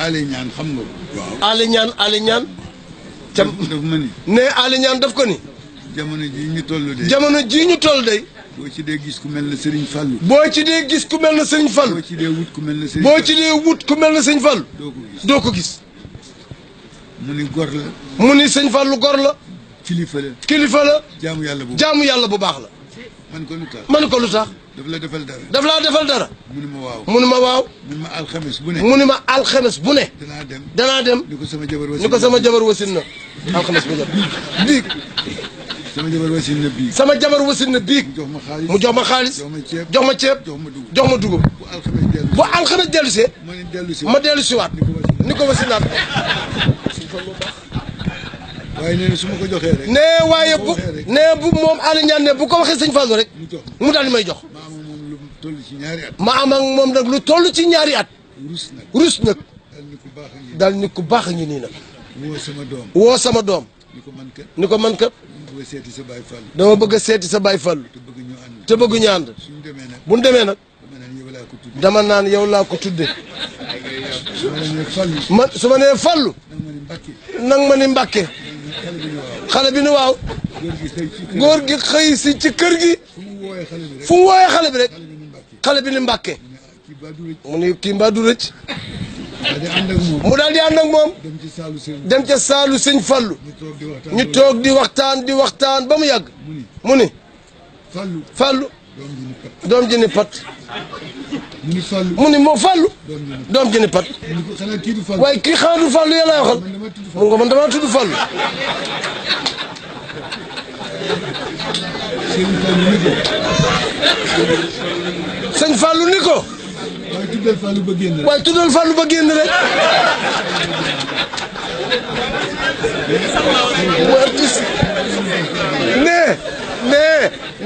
Aly Niane xam nga ko. waaw Aly Niane. daf ma ni. ne Aly Niane daf ko ni. jamono jii ñu toll de. jamono jii ñu toll de. boo ci dee gis ku mel ne Serigne Fallou. boo ci dee gis ku mel ne Serigne Fallou. boo ci dee wut ku mel ne Serigne. boo ci dee wut ku mel ne Serigne Fallou. doo ko gis. mu ni gor la. mu ni Serigne Fallou gor la. kilifa la. kilifa la. jaamu yàlla bu baax la. man ko lu tax. man ko lu tax. daf la defal dara. daf laa defal dara. mu ni ma waaw. mu ni ma waaw. mu ni ma alxames bu ne. mu ni ma alxames bu ne. danaa dem. ni ko sama jabar wasin. ni ko sama jabar wasin na. alxames bu jot biig. sama jabar wasin na biig. sama jabar wasin na biig. mu jox ma xaalis. jox ma ceeb. jox ma dugub. bu alxames dellu see. ma dellu si waat. ni ko wasinaat. waaye nee na su ma ko joxee rek. nee waaye bu nee bu moom Aly Niane ne bu ko waxee sëñ Fallou rek. mu daal di may jox. ma am ak moom nag lu toll ci ñaari at. rus nag. daal ni ku baax a ngi nii nag. woo sama doom. ni ko man kat. dama bëgg a seeti sa baay Fallou. te bëgg ñu ànd. bu ñu demee nag. dama naan yow laa ko tudde. man su ma nee Fallou. nang ma ni Mbàkke. xale bi ni waaw. góor gi xëy si ci kër gi. fu mu wooyee xale bi rek. xale bi ni Mbàkke. mu ni kii mbaa du rëcc. mu daal di ànd ak moom. dem ca saalu sëñ Fallou. ñu toog di waxtaan ba mu yàgg. mu ni Fallou. doom ji ni pat. mu ni moo Fallou. doom ji ni pat. waaye kii xanaa du Fallou yàlla waxal. mu nga man damaa tudd Fallou. sëñ Fallou ni ko. waaye tuddal Fallou ba génn rek.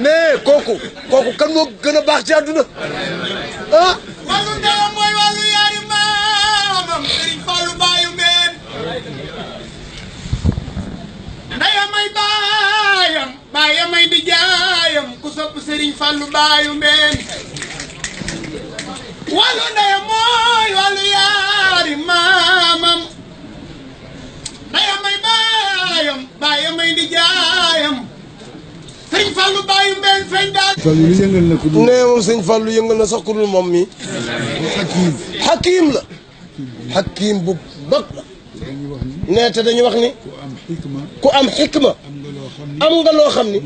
nee kooku kan moo gën a baax ci àdduna ah. wàllu ndeyam mooy wàllu yaari maamam Serigne Fallou baayu mbeen. ndeyam ay baayam baayam ay di jaayam ku sopp Serigne Fallou baayu mbeen. wàllu ndeyam mooy wàllu yaari maamam. ndeyam ay baayam baayam ay di jaayam. sëñ Fallou baayu mbeen feeñ daal. Fallou yëngal na ko. nee moom sëñ Fallou yëngal na sax ku dul moom mi. Hakim la. Hakim bu mag la. nee te dañuy wax ni. ku am xikma. am nga loo xam ni.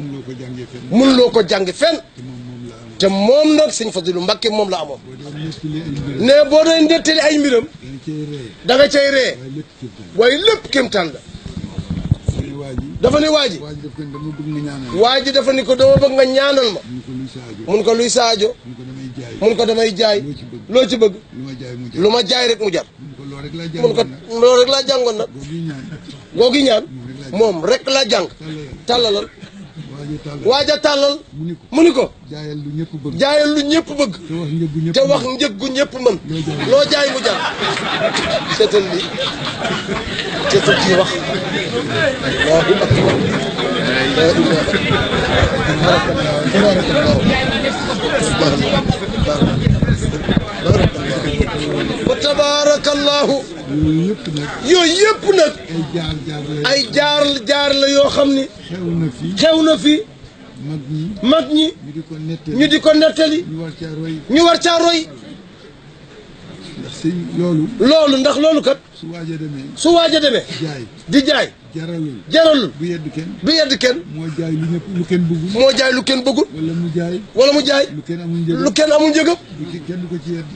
mënuloo ko jàngi fenn. te moom nag sëñ Fadilou Mbacké moom la amoon. nee boo doon nettali ay mbiram. da nga cay ree. waaye lépp kéemtaan la. dafa ni waa ji. waa ji dafa ni ko dama bëgg nga ñaanal ma. mun ko luy saajo. mun ko damay jaay. loo ci bëgg. lu ma jaay rek mu jar. mun ko loolu rek laa jàngoon nag. googi ñaan moom rek laa jàng. tàllalal. waaja tàllal. mu ni ko. jaayal lu ñëpp bëgg. te wax njëg gu ñëpp mën. loo jaay mu jar. seetal li seetal kii wax. Allahu akbar. wa tabarakallahu. yooyu yëpp nag. ay jaar la yoo xam ni. xew na fi. mag ñi. ñu di ko nettali. ñu war caa roy. loolu ndax loolu kat. su waaj a demee. di jaay. jaralul. du yedd kenn. moo jaay lu kenn bëggul. wala mu jaay. lu kenn amul njëgam.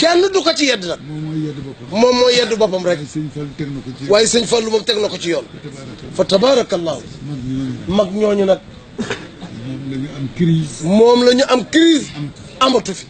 kenn du ko ci yedd nag. moom mooy yedd boppam rek. waaye sëñ Fallou moom teg na ko ci yoon. fa tabarakallahu. mag ñooñu nag. moom la ñu am crise amatu fi.